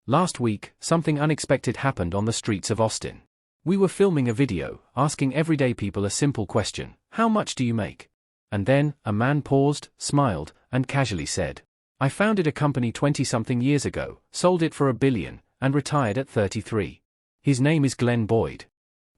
Last week, something unexpected happened on the streets of Austin. We were filming a video, asking everyday people a simple question: how much do you make? And then, a man paused, smiled, and casually said, I founded a company 20-something years ago, sold it for $1 billion, and retired at 33. His name is Glenn Boyd.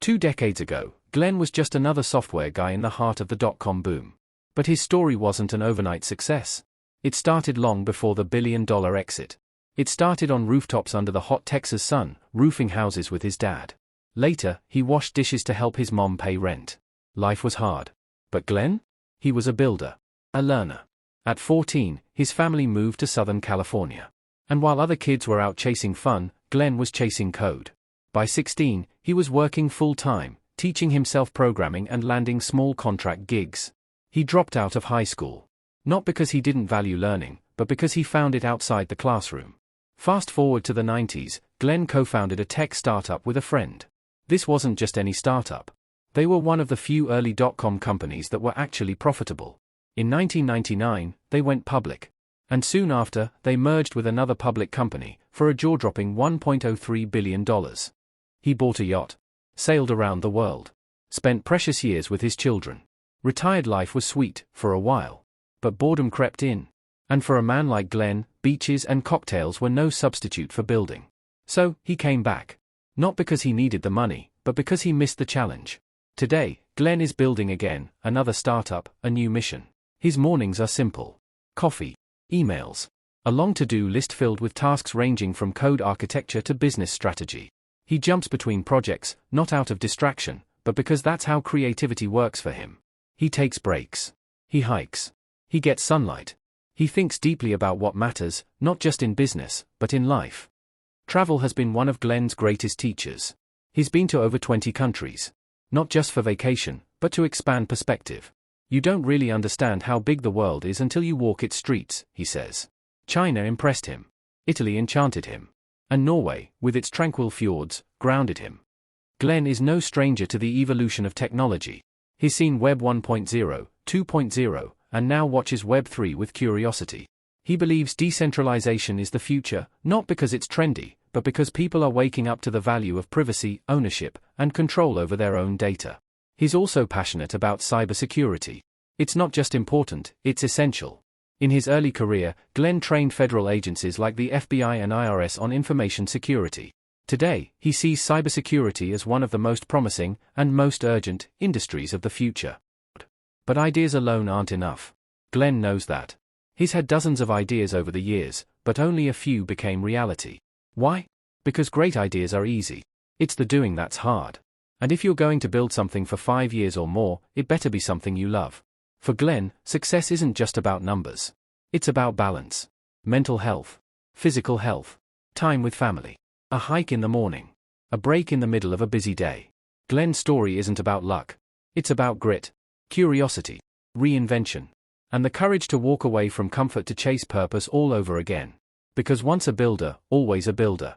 2 decades ago, Glenn was just another software guy in the heart of the dot-com boom. But his story wasn't an overnight success. It started long before the billion-dollar exit. It started on rooftops under the hot Texas sun, roofing houses with his dad. Later, he washed dishes to help his mom pay rent. Life was hard. But Glenn? He was a builder. A learner. At 14, his family moved to Southern California. And while other kids were out chasing fun, Glenn was chasing code. By 16, he was working full-time, teaching himself programming and landing small contract gigs. He dropped out of high school. Not because he didn't value learning, but because he found it outside the classroom. Fast forward to the 90s, Glenn co-founded a tech startup with a friend. This wasn't just any startup. They were one of the few early dot-com companies that were actually profitable. In 1999, they went public. And soon after, they merged with another public company, for a jaw-dropping $1.03 billion. He bought a yacht. Sailed around the world. Spent precious years with his children. Retired life was sweet, for a while. But boredom crept in. And for a man like Glenn, beaches and cocktails were no substitute for building. So, he came back. Not because he needed the money, but because he missed the challenge. Today, Glenn is building again, another startup, a new mission. His mornings are simple. Coffee. Emails. A long to-do list filled with tasks ranging from code architecture to business strategy. He jumps between projects, not out of distraction, but because that's how creativity works for him. He takes breaks. He hikes. He gets sunlight. He thinks deeply about what matters, not just in business, but in life. Travel has been one of Glenn's greatest teachers. He's been to over 20 countries. Not just for vacation, but to expand perspective. You don't really understand how big the world is until you walk its streets, he says. China impressed him. Italy enchanted him. And Norway, with its tranquil fjords, grounded him. Glenn is no stranger to the evolution of technology. He's seen Web 1.0, 2.0, and now watches Web 3 with curiosity. He believes decentralization is the future, not because it's trendy, but because people are waking up to the value of privacy, ownership, and control over their own data. He's also passionate about cybersecurity. It's not just important, it's essential. In his early career, Glenn trained federal agencies like the FBI and IRS on information security. Today, he sees cybersecurity as one of the most promising, and most urgent, industries of the future. But ideas alone aren't enough. Glenn knows that. He's had dozens of ideas over the years, but only a few became reality. Why? Because great ideas are easy. It's the doing that's hard. And if you're going to build something for 5 years or more, it better be something you love. For Glenn, success isn't just about numbers. It's about balance. Mental health. Physical health. Time with family. A hike in the morning. A break in the middle of a busy day. Glenn's story isn't about luck. It's about grit. Curiosity. Reinvention. And the courage to walk away from comfort to chase purpose all over again. Because once a builder, always a builder.